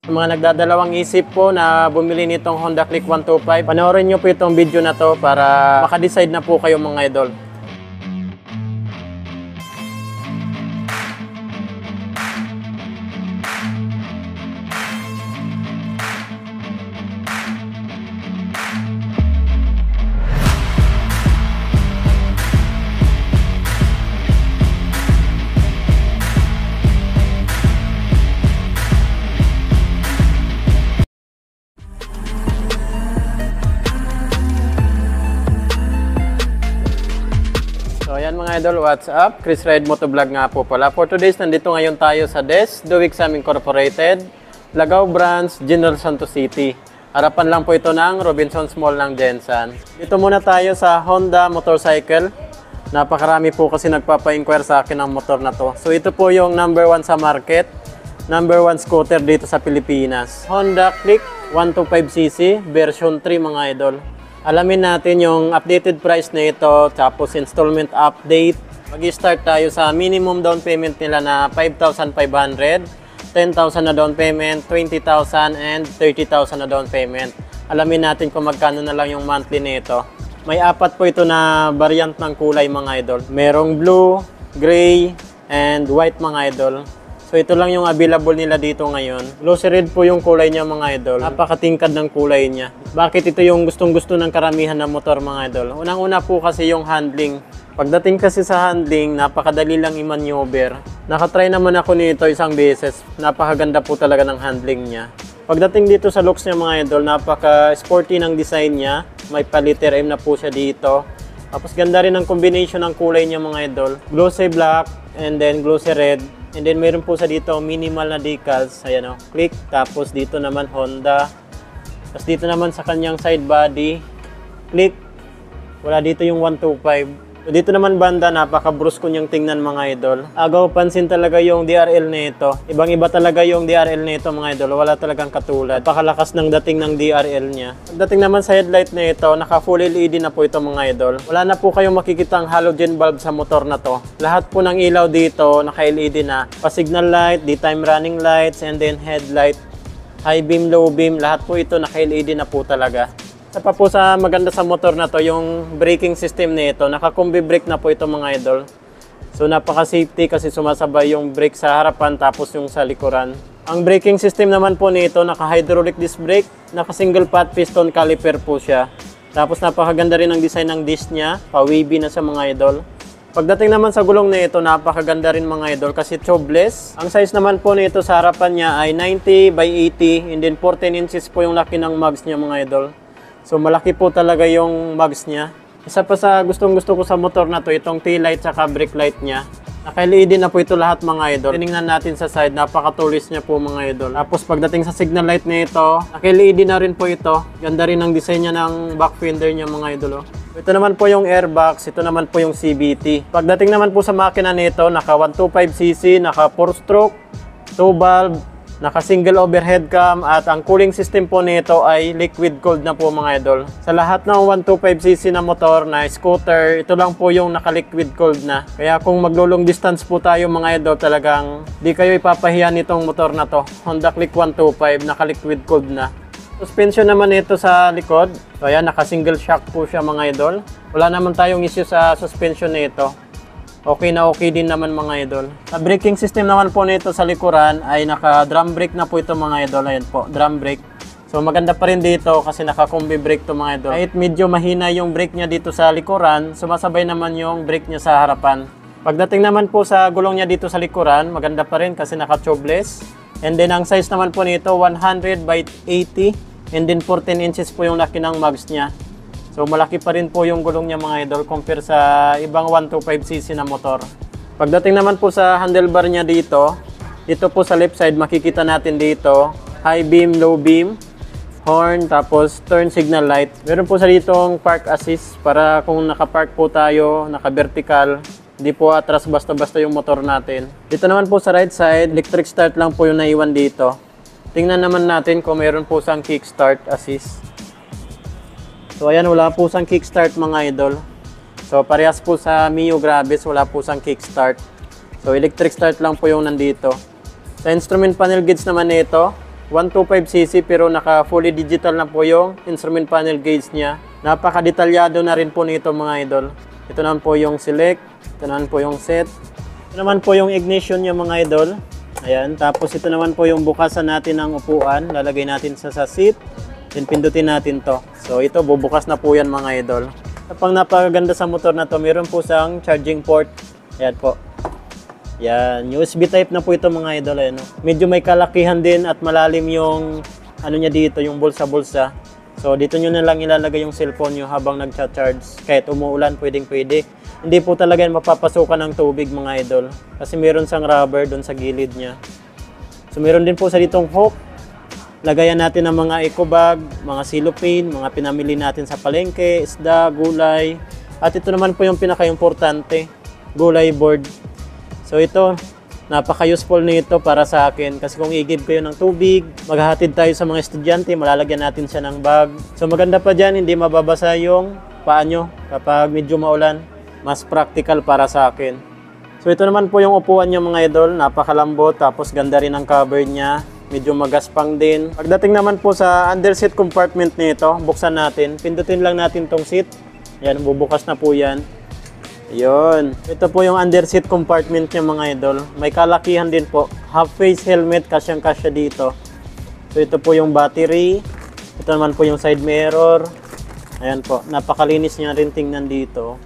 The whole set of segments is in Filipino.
Sa mga nagdadalawang isip po na bumili nitong Honda Click 125, panoorin nyo po itong video na to para makadecide na po kayo mga idol. So ayan mga idol, what's up? Chris Ride Motovlog nga po pala. For today's, nandito ngayon tayo sa DES, Duwixam Incorporated, Lagao Branch, General Santos City. Harapan lang po ito ng Robinsons Mall ng Jensan. Dito muna tayo sa Honda motorcycle. Napakarami po kasi nagpapa-inquire sa akin ng motor na to. So ito po yung number 1 sa market, number 1 scooter dito sa Pilipinas. Honda Click 125cc version 3 mga idol. Alamin natin yung updated price na ito, tapos installment update. Mag-start tayo sa minimum down payment nila na 5,500, 10,000 na down payment, 20,000 and 30,000 na down payment. Alamin natin kung magkano na lang yung monthly nito. May apat po ito na variant ng kulay mga idol. Merong blue, gray, and white mga idol. So ito lang yung available nila dito ngayon. Glossy red po yung kulay niya mga idol. Napakatingkad ng kulay niya. Bakit ito yung gustong-gusto ng karamihan ng motor mga idol? Unang-una po kasi yung handling. Pagdating kasi sa handling, napakadali lang i-maneuver. Nakatry naman ako nito isang beses. Napakaganda po talaga ng handling niya. Pagdating dito sa looks niya mga idol, napaka-sporty ng design niya. May paliter M na po siya dito. Tapos ganda rin ang combination ng kulay niya mga idol. Glossy black and then glossy red. And then meron po sa dito minimal na decals, ayan o, Click, tapos dito naman Honda. Tapos dito naman sa kanyang side body, Click, wala dito yung 125. So dito naman banda, napaka-brusko niyang tingnan mga idol. Agaw pansin talaga yung DRL nito. Ibang-iba talaga yung DRL nito mga idol, wala talagang katulad. Napakalakas ng dating ng DRL niya. Pagdating naman sa headlight nito, naka full LED na po ito mga idol. Wala na po kayong makikitang halogen bulb sa motor na to. Lahat po ng ilaw dito, naka LED na. Pa-signal light, daytime running lights, and then headlight, high beam, low beam, lahat po ito naka LED na po talaga. Isa pa po sa maganda sa motor na to, yung braking system nito, naka-combi brake na po ito mga idol. So napaka-safety kasi sumasabay yung brake sa harapan tapos yung sa likuran. Ang braking system naman po nito, naka-hydraulic disc brake, naka-single pot piston caliper po siya. Tapos napakaganda rin ang design ng disc niya, pa-wavy na sa mga idol. Pagdating naman sa gulong na ito, napakaganda rin mga idol kasi tubeless. Ang size naman po nito sa harapan niya ay 90 by 80 and then 14 inches po yung laki ng mugs niya mga idol. So malaki po talaga yung mugs niya. Isa pa sa gustong-gusto ko sa motor na to, itong tail light at brake light niya. Naka-LED na po ito lahat mga idol. Tinignan natin sa side, napaka-tulis niya po mga idol. Tapos pagdating sa signal light na ito, naka-LED na rin po ito. Ganda rin ang design niya ng back fender niya mga idol. Ito naman po yung airbox, ito naman po yung CVT. Pagdating naman po sa makina nito, naka 125cc, naka 4-stroke, 2 valve, naka single overhead cam, at ang cooling system po nito ay liquid cooled na po mga idol. Sa lahat ng 125cc na motor na scooter, ito lang po yung naka liquid cooled na. Kaya kung maglo-long distance po tayo mga idol, talagang di kayo ipapahiya nitong motor na to. Honda Click 125, naka liquid cooled na. Suspension naman ito sa likod. So ayan, naka single shock po siya mga idol. Wala naman tayong issue sa suspension nito. Okay na okay din naman mga idol. Sa braking system naman po nito sa likuran ay naka drum brake na po ito mga idol. Ayan po, drum brake. So maganda pa rin dito kasi naka combi brake to mga idol. Kahit medyo mahina yung brake niya dito sa likuran, sumasabay naman yung brake niya sa harapan. Pagdating naman po sa gulong niya dito sa likuran, maganda pa rin kasi naka tubeless. And then ang size naman po nito 100 by 80 and then 14 inches po yung laki ng mugs niya. So malaki pa rin po yung gulong niya mga idol compare sa ibang 125cc na motor. Pagdating naman po sa handlebar niya dito po sa left side makikita natin dito high beam, low beam, horn, tapos turn signal light. Meron po sa ditong park assist para kung nakapark po tayo, naka-vertical, hindi po atras basta-basta yung motor natin. Dito naman po sa right side, electric start lang po yung naiwan dito. Tingnan naman natin kung meron po sang kickstart assist. So ayan, wala po sang kickstart mga idol. So parehas po sa Mio Gravis, wala po sang kickstart. So electric start lang po yung nandito. Sa instrument panel gauge naman nito, 125cc pero naka fully digital na po yung instrument panel gauge niya. Napaka-detalyado na rin po nito mga idol. Ito naman po yung select, ito naman po yung set. Ito naman po yung ignition niya mga idol. Ayan, tapos ito naman po yung bukasan natin ng upuan. Lalagay natin sa seat, then pindutin natin to. So ito, bubukas na po yan mga idol. Pang napakaganda sa motor na to, meron po siyang charging port. Ayan po. Yan, USB type na po ito mga idol. Ayan, no? Medyo may kalakihan din at malalim yung ano niya dito, yung bulsa-bulsa. So dito nyo na lang ilalagay yung cellphone nyo habang nagcha-charge. Kahit umuulan, pwedeng-pwede. Hindi po talaga yan mapapasukan ng tubig mga idol. Kasi meron siyang rubber doon sa gilid niya. So meron din po sa ditong hook. Lagayan natin ng mga eco bag, mga cellophane, mga pinamili natin sa palengke, isda, gulay. At ito naman po yung pinaka-importante, gulay board. So ito, napaka-useful nito para sa akin kasi kung i-give ko yun ng tubig, maghahatid tayo sa mga estudyante, malalagyan natin siya ng bag. So maganda pa dyan, hindi mababasa yung paa nyo kapag medyo maulan. Mas practical para sa akin. So ito naman po yung upuan niya mga idol, napakalambot tapos ganda rin ang cover niya. Medyo magaspang din. Pagdating naman po sa under seat compartment nito, buksan natin. Pindutin lang natin tong seat. Yan, bubukas na po yan. Yun. Ito po yung under seat compartment niya mga idol. May kalakihan din po. Half face helmet, kasyang-kasya dito. So ito po yung battery. Ito naman po yung side mirror. Ayan po. Napakalinis niya rin tingnan dito.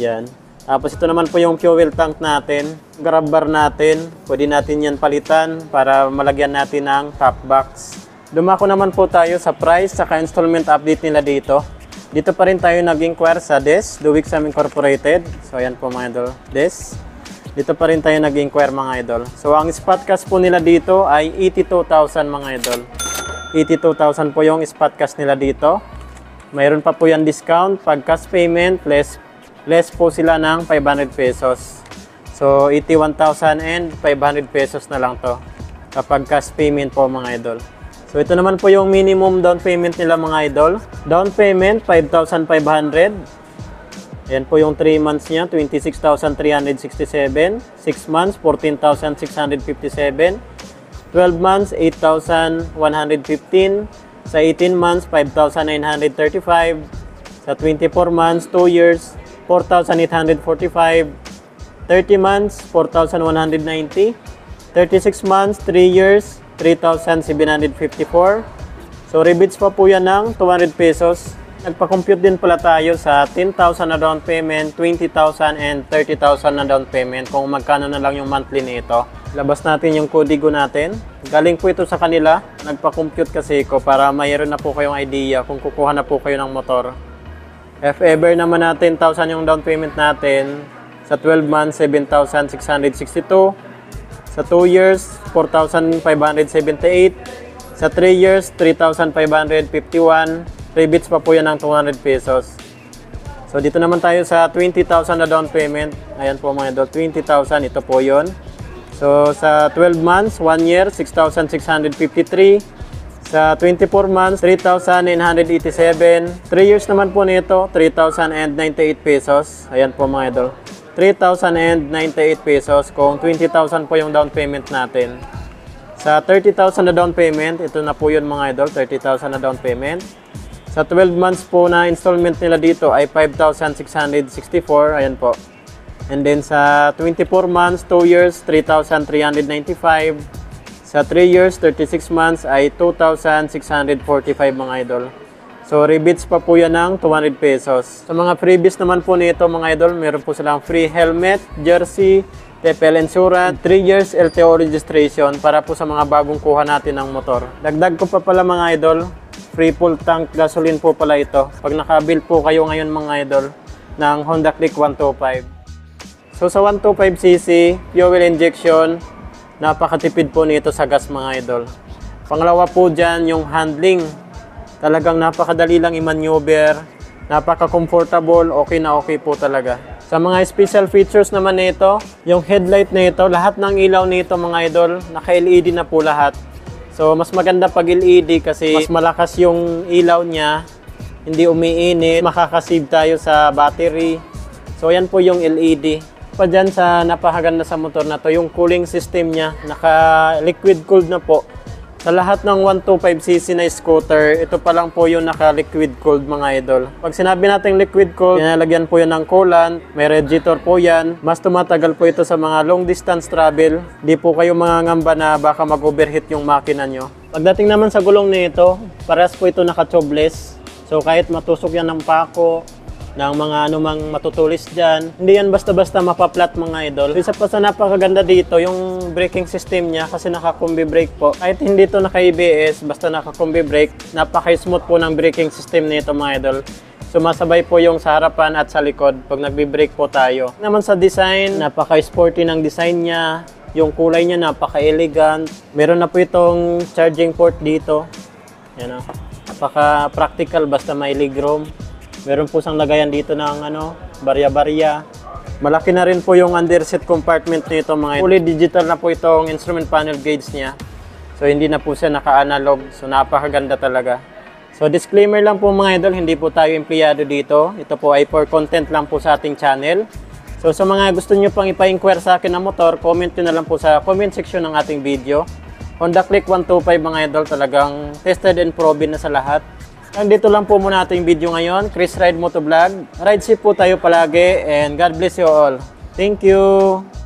Yan. Tapos ito naman po yung fuel tank natin. Grab bar natin. Pwede natin yan palitan para malagyan natin ng top box. Dumako naman po tayo sa price saka installment update nila dito. Dito pa rin tayo nag-inquire sa DES, The Wixam Incorporated. So ayan po mga idol, DES. Dito pa rin tayo nag-inquire mga idol. So ang spot cash po nila dito ay 82,000 mga idol. 82,000 po yung spot cash nila dito. Mayroon pa po yan discount. Pag cash payment, less po sila ng 500 pesos. So 81,500 pesos na lang to kapag cash payment po mga idol. So ito naman po yung minimum down payment nila mga idol. Down payment 5,500. Ayan po yung 3 months niya, 26,367. 6 months, 14,657. 12 months, 8,115. Sa 18 months, 5,935. Sa 24 months, 2 years, 4,845. 30 months, 4,190. 36 months, 3 years, 3,754. So rebates pa po yan ng 200 pesos. Nagpa-compute din pala tayo sa 10,000 na down payment, 20,000 and 30,000 na down payment kung magkano na lang yung monthly nito. Labas natin yung kodigo natin. Galing po ito sa kanila. Nagpa-compute kasi ko para mayroon na po kayong idea kung kukuha na po kayo ng motor. If ever naman na 10,000 yung down payment natin, sa 12 months, 7,662. Sa 2 years, 4,578. Sa 3 years, 3,551. Rebates pa po yan ng 200 pesos. So dito naman tayo sa 20,000 na down payment. Ayan po mga idol, 20,000. Ito po yon. So sa 12 months, 1 year, 6,653. Sa 24 months, 3,987. 3 years naman po nito, 3,098 pesos. Ayan po mga idol. 3,098 pesos kung 20,000 po yung down payment natin. Sa 30,000 na down payment, ito na po yun mga idol, 30,000 na down payment. Sa 12 months po na installment nila dito ay 5,664, ayan po. And then sa 24 months, 2 years, 3,395. Sa 3 years, 36 months ay 2,645 mga idol. So, rebates pa po yan ng 200 pesos. Sa mga freebies naman po nito mga idol, meron po silang free helmet, jersey, TPL insurance, 3 years LTO registration para po sa mga bagong kuha natin ng motor. Dagdag ko pa pala mga idol, free full tank gasoline po pala ito. Pag nakabill po kayo ngayon mga idol ng Honda Click 125. So, sa 125cc, fuel injection, napakatipid po nito sa gas mga idol. Pangalawa po dyan, yung handling. Talagang napakadali lang i-maneuver, napaka-comfortable, okay na okay po talaga. Sa mga special features naman nito, yung headlight nito, lahat ng ilaw nito mga idol, naka-LED na po lahat. So mas maganda pag LED kasi mas malakas yung ilaw niya, hindi umiinit, makakasave tayo sa battery. So yan po yung LED. Pa dyan sa napakaganda sa motor na to, yung cooling system niya, naka-liquid cooled na po. Sa lahat ng 125cc na scooter, ito pa lang po yung naka-liquid cooled mga idol. Pag sinabi natin liquid cooled, pinalagyan po yan ng coolant, may radiator po yan. Mas tumatagal po ito sa mga long distance travel. Di po kayo mangangamba na baka mag-overheat yung makina nyo. Pagdating naman sa gulong nito, parehas po ito naka-tubeless. So kahit matusok yan ng pako, ng mga anumang matutulis dyan. Hindi yan basta-basta mapaplat mga idol. Isa pa sa napakaganda dito, yung braking system niya kasi naka-combi brake po. Kahit hindi ito naka-ABS, basta naka-combi brake, napaka-smooth po ng braking system nito mga idol. Sumasabay po yung sa harapan at sa likod pag nagbe-brake po tayo. Naman sa design, napaka-sporty ng design niya. Yung kulay niya napaka-elegant. Meron na po itong charging port dito. Yan o. Napaka-practical basta may legroom. Meron po sang lagayan dito ng barya-barya. Malaki na rin po yung underseat compartment nito mga. Fully digital na po itong instrument panel gauge niya. So hindi na po siya naka-analog. So napakaganda talaga. So disclaimer lang po mga idol, hindi po tayo empleyado dito. Ito po ay for content lang po sa ating channel. So sa mga gusto nyo pang ipa-inquire sa akin ng motor, comment nyo na lang po sa comment section ng ating video. Honda Click 125 mga idol, talagang tested and proven na sa lahat. Dito lang po muna ating video ngayon. Chris Ride Motovlog. Ride safe po tayo palagi and God bless you all. Thank you!